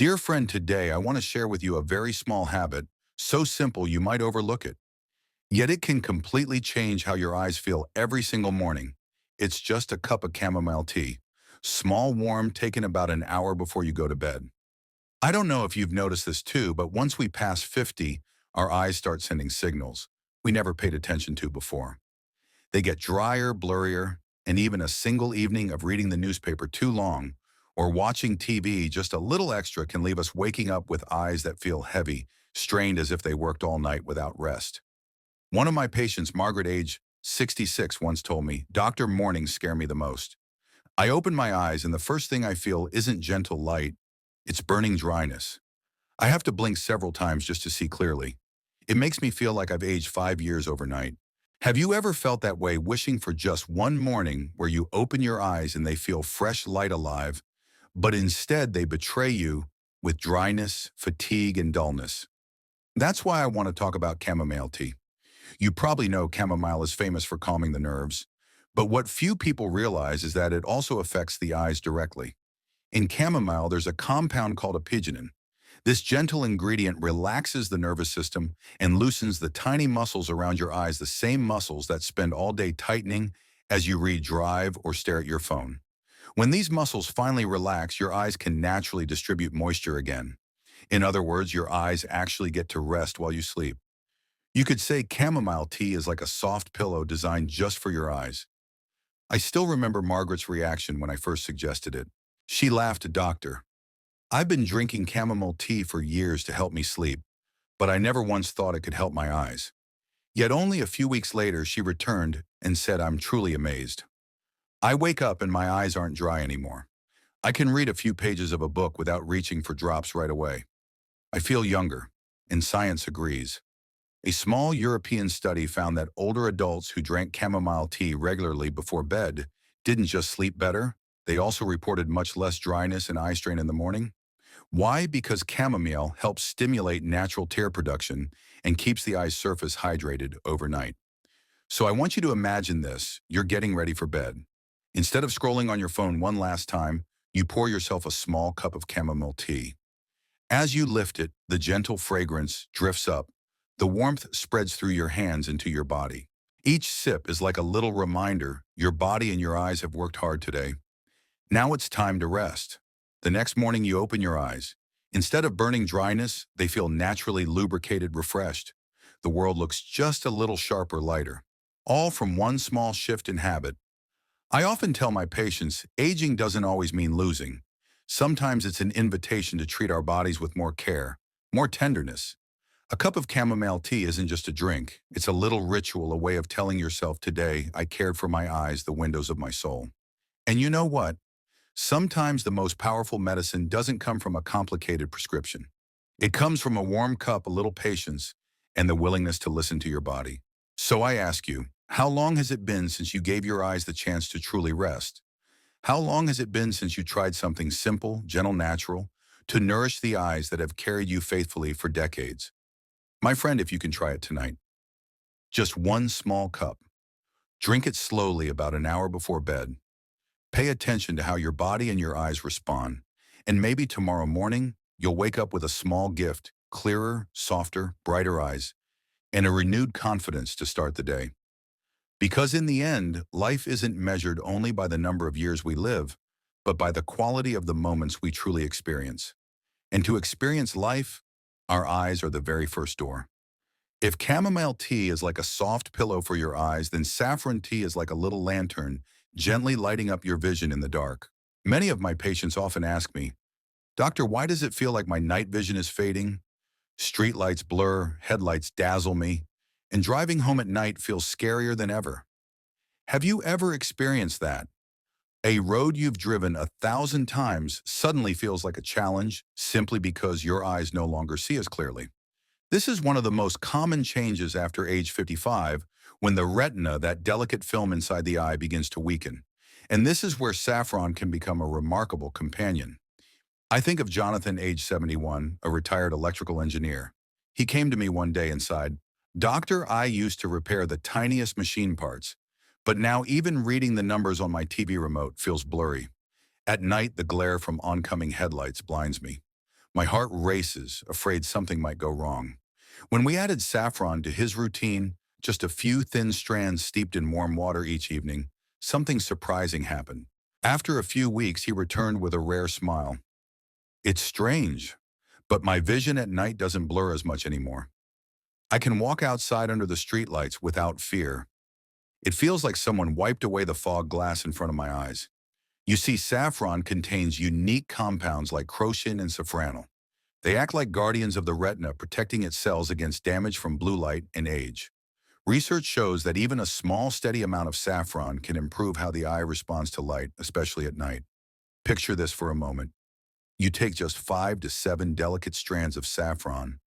Dear friend, today I want to share with you a very small habit, so simple you might overlook it. Yet it can completely change how your eyes feel every single morning. It's just a cup of chamomile tea. Small, warm, taken about an hour before you go to bed. I don't know if you've noticed this too, but once we pass 50, our eyes start sending signals we never paid attention to before. They get drier, blurrier, and even a single evening of reading the newspaper too long or watching TV just a little extra can leave us waking up with eyes that feel heavy, strained as if they worked all night without rest. One of my patients, Margaret, age 66, once told me, "Doctor, mornings scare me the most. I open my eyes and the first thing I feel isn't gentle light, it's burning dryness. I have to blink several times just to see clearly. It makes me feel like I've aged 5 years overnight." Have you ever felt that way, wishing for just one morning where you open your eyes and they feel fresh, light, alive, but instead they betray you with dryness, fatigue, and dullness? That's why I want to talk about chamomile tea. You probably know chamomile is famous for calming the nerves, but what few people realize is that it also affects the eyes directly. In chamomile, there's a compound called apigenin. This gentle ingredient relaxes the nervous system and loosens the tiny muscles around your eyes, the same muscles that spend all day tightening as you read, drive, or stare at your phone. When these muscles finally relax, your eyes can naturally distribute moisture again. In other words, your eyes actually get to rest while you sleep. You could say chamomile tea is like a soft pillow designed just for your eyes. I still remember Margaret's reaction when I first suggested it. She laughed, "Doctor, I've been drinking chamomile tea for years to help me sleep, but I never once thought it could help my eyes." Yet only a few weeks later, she returned and said, "I'm truly amazed. I wake up and my eyes aren't dry anymore. I can read a few pages of a book without reaching for drops right away. I feel younger, and science agrees." A small European study found that older adults who drank chamomile tea regularly before bed didn't just sleep better, they also reported much less dryness and eye strain in the morning. Why? Because chamomile helps stimulate natural tear production and keeps the eye's surface hydrated overnight. So I want you to imagine this. You're getting ready for bed. Instead of scrolling on your phone one last time, you pour yourself a small cup of chamomile tea. As you lift it, the gentle fragrance drifts up. The warmth spreads through your hands into your body. Each sip is like a little reminder your body and your eyes have worked hard today. Now it's time to rest. The next morning you open your eyes. Instead of burning dryness, they feel naturally lubricated, refreshed. The world looks just a little sharper, lighter. All from one small shift in habit. I often tell my patients, aging doesn't always mean losing. Sometimes it's an invitation to treat our bodies with more care, more tenderness. A cup of chamomile tea isn't just a drink. It's a little ritual, a way of telling yourself, "Today, I cared for my eyes, the windows of my soul." And you know what? Sometimes the most powerful medicine doesn't come from a complicated prescription. It comes from a warm cup, a little patience, and the willingness to listen to your body. So I ask you, how long has it been since you gave your eyes the chance to truly rest? How long has it been since you tried something simple, gentle, natural, to nourish the eyes that have carried you faithfully for decades? My friend, if you can try it tonight, just one small cup. Drink it slowly about an hour before bed. Pay attention to how your body and your eyes respond. And maybe tomorrow morning, you'll wake up with a small gift, clearer, softer, brighter eyes, and a renewed confidence to start the day. Because in the end, life isn't measured only by the number of years we live, but by the quality of the moments we truly experience. And to experience life, our eyes are the very first door. If chamomile tea is like a soft pillow for your eyes, then saffron tea is like a little lantern, gently lighting up your vision in the dark. Many of my patients often ask me, "Doctor, why does it feel like my night vision is fading? Streetlights blur, headlights dazzle me, and driving home at night feels scarier than ever." Have you ever experienced that? A road you've driven 1,000 times suddenly feels like a challenge simply because your eyes no longer see as clearly. This is one of the most common changes after age 55, when the retina, that delicate film inside the eye, begins to weaken. And this is where saffron can become a remarkable companion. I think of Jonathan, age 71, a retired electrical engineer. He came to me one day and sighed, "Doctor, I used to repair the tiniest machine parts, but now even reading the numbers on my TV remote feels blurry. At night, the glare from oncoming headlights blinds me. My heart races, afraid something might go wrong. When we added saffron to his routine, just a few thin strands steeped in warm water each evening, something surprising happened. After a few weeks, he returned with a rare smile. It's strange, but my vision at night doesn't blur as much anymore. I can walk outside under the streetlights without fear. It feels like someone wiped away the fog glass in front of my eyes. You see, saffron contains unique compounds like crocin and safranal. They act like guardians of the retina, protecting its cells against damage from blue light and age. Research shows that even a small, steady amount of saffron can improve how the eye responds to light, especially at night. Picture this for a moment. You take just 5 to 7 delicate strands of saffron,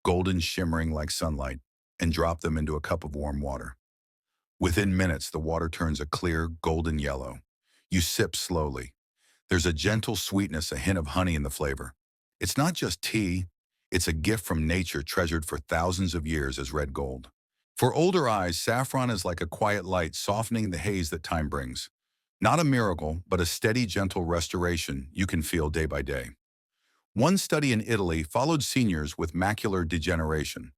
golden shimmering like sunlight, and drop them into a cup of warm water. Within minutes, the water turns a clear, golden yellow. You sip slowly. There's a gentle sweetness, a hint of honey in the flavor. It's not just tea, it's a gift from nature treasured for thousands of years as red gold. For older eyes, saffron is like a quiet light softening the haze that time brings. Not a miracle, but a steady, gentle restoration you can feel day by day. One study in Italy followed seniors with macular degeneration.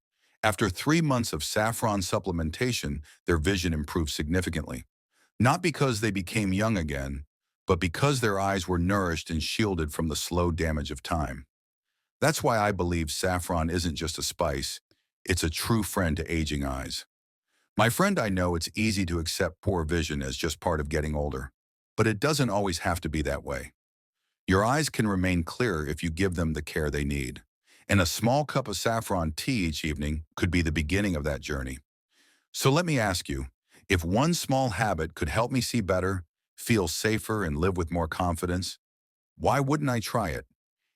After 3 months of saffron supplementation, their vision improved significantly. Not because they became young again, but because their eyes were nourished and shielded from the slow damage of time. That's why I believe saffron isn't just a spice, it's a true friend to aging eyes. My friend, I know it's easy to accept poor vision as just part of getting older, but it doesn't always have to be that way. Your eyes can remain clear if you give them the care they need. And a small cup of saffron tea each evening could be the beginning of that journey. So let me ask you, if one small habit could help me see better, feel safer, and live with more confidence, why wouldn't I try it?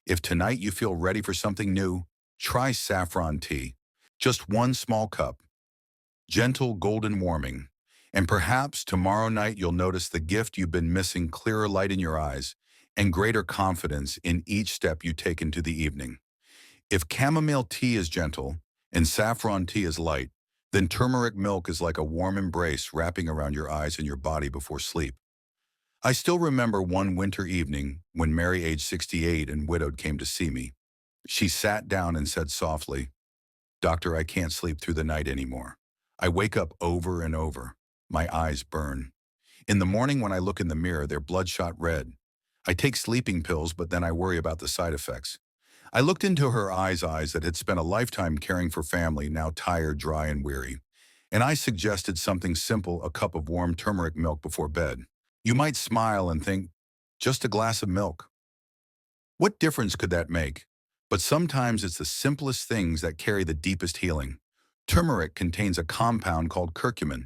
If tonight you feel ready for something new, try saffron tea. Just one small cup, gentle golden warming. And perhaps tomorrow night you'll notice the gift you've been missing: clearer light in your eyes and greater confidence in each step you take into the evening. If chamomile tea is gentle and saffron tea is light, then turmeric milk is like a warm embrace wrapping around your eyes and your body before sleep. I still remember one winter evening when Mary, age 68 and widowed, came to see me. She sat down and said softly, "Doctor, I can't sleep through the night anymore. I wake up over and over. My eyes burn. In the morning when I look in the mirror, they're bloodshot red. I take sleeping pills, but then I worry about the side effects." I looked into her eyes that had spent a lifetime caring for family, now tired, dry, and weary. And I suggested something simple: a cup of warm turmeric milk before bed. You might smile and think, just a glass of milk. What difference could that make? But sometimes it's the simplest things that carry the deepest healing. Turmeric contains a compound called curcumin.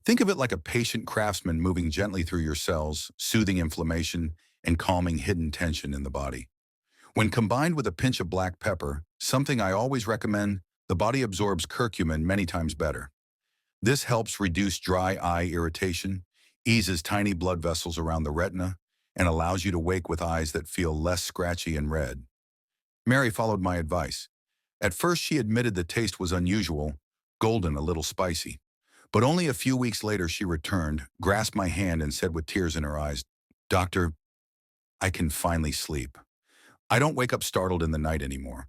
Think of it like a patient craftsman moving gently through your cells, soothing inflammation and calming hidden tension in the body. When combined with a pinch of black pepper, something I always recommend, the body absorbs curcumin many times better. This helps reduce dry eye irritation, eases tiny blood vessels around the retina, and allows you to wake with eyes that feel less scratchy and red. Mary followed my advice. At first, she admitted the taste was unusual, golden, a little spicy. But only a few weeks later, she returned, grasped my hand, and said with tears in her eyes, "Doctor, I can finally sleep. I don't wake up startled in the night anymore.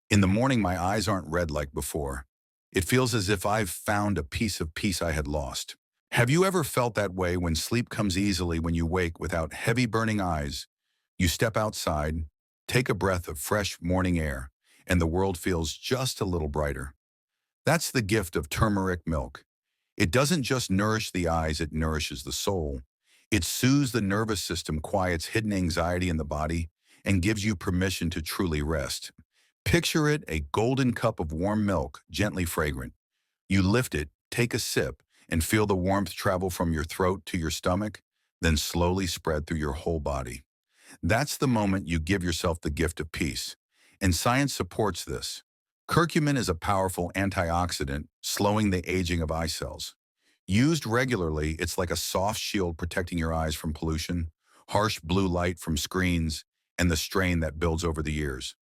In the morning, my eyes aren't red like before. It feels as if I've found a piece of peace I had lost." Have you ever felt that way when sleep comes easily, when you wake without heavy burning eyes? You step outside, take a breath of fresh morning air, and the world feels just a little brighter. That's the gift of turmeric milk. It doesn't just nourish the eyes, it nourishes the soul. It soothes the nervous system, quiets hidden anxiety in the body, and gives you permission to truly rest. Picture it: a golden cup of warm milk, gently fragrant. You lift it, take a sip, and feel the warmth travel from your throat to your stomach, then slowly spread through your whole body. That's the moment you give yourself the gift of peace. And science supports this. Curcumin is a powerful antioxidant, slowing the aging of eye cells. Used regularly, it's like a soft shield protecting your eyes from pollution, harsh blue light from screens, and the strain that builds over the years.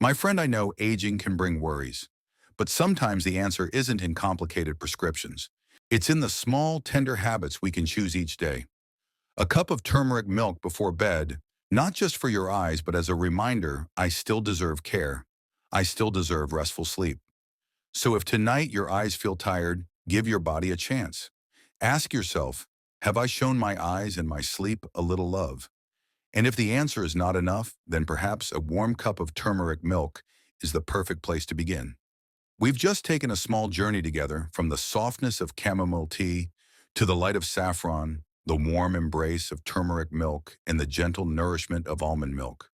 My friend, I know aging can bring worries, but sometimes the answer isn't in complicated prescriptions. It's in the small, tender habits we can choose each day. A cup of turmeric milk before bed, Not just for your eyes, but as a reminder, I still deserve care. I still deserve restful sleep. So if tonight your eyes feel tired, give your body a chance. Ask yourself, have I shown my eyes and my sleep a little love? And if the answer is not enough, then perhaps a warm cup of turmeric milk is the perfect place to begin. We've just taken a small journey together from the softness of chamomile tea to the light of saffron, the warm embrace of turmeric milk, and the gentle nourishment of almond milk.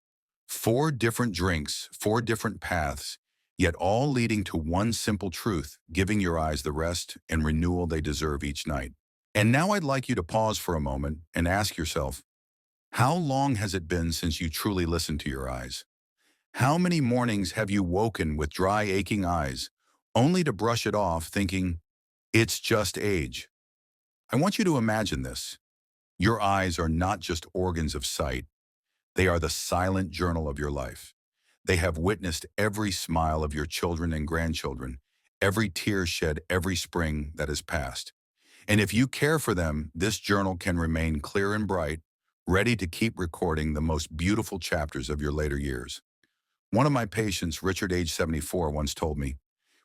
Four different drinks, four different paths, yet all leading to one simple truth, giving your eyes the rest and renewal they deserve each night. And now I'd like you to pause for a moment and ask yourself, how long has it been since you truly listened to your eyes? How many mornings have you woken with dry, aching eyes, only to brush it off thinking, it's just age? I want you to imagine this. Your eyes are not just organs of sight. They are the silent journal of your life. They have witnessed every smile of your children and grandchildren, every tear shed every spring that has passed. And if you care for them, this journal can remain clear and bright, ready to keep recording the most beautiful chapters of your later years. One of my patients, Richard, age 74, once told me,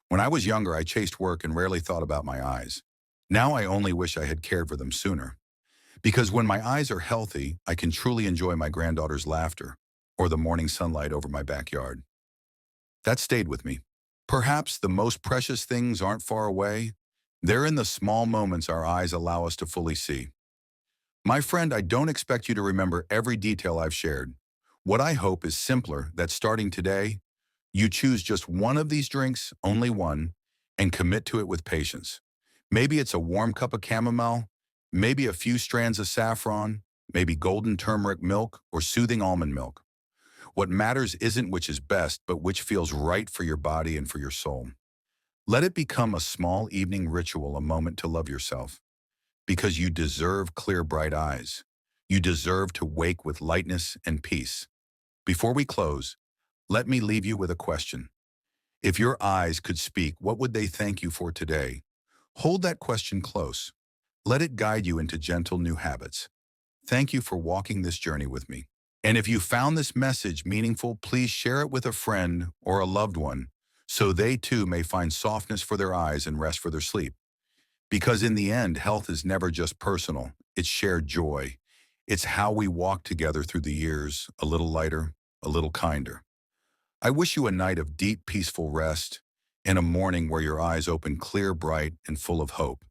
when I was younger, I chased work and rarely thought about my eyes. Now I only wish I had cared for them sooner. Because when my eyes are healthy, I can truly enjoy my granddaughter's laughter or the morning sunlight over my backyard. That stayed with me. Perhaps the most precious things aren't far away. They're in the small moments our eyes allow us to fully see. My friend, I don't expect you to remember every detail I've shared. What I hope is simpler, that starting today, you choose just one of these drinks, only one, and commit to it with patience. Maybe it's a warm cup of chamomile, maybe a few strands of saffron, maybe golden turmeric milk or soothing almond milk. What matters isn't which is best, but which feels right for your body and for your soul. Let it become a small evening ritual, a moment to love yourself. Because you deserve clear, bright eyes. You deserve to wake with lightness and peace. Before we close, let me leave you with a question. If your eyes could speak, what would they thank you for today? Hold that question close. Let it guide you into gentle new habits. Thank you for walking this journey with me. And if you found this message meaningful, please share it with a friend or a loved one so they too may find softness for their eyes and rest for their sleep. Because in the end, health is never just personal, it's shared joy. It's how we walk together through the years, a little lighter, a little kinder. I wish you a night of deep, peaceful rest and a morning where your eyes open clear, bright, and full of hope.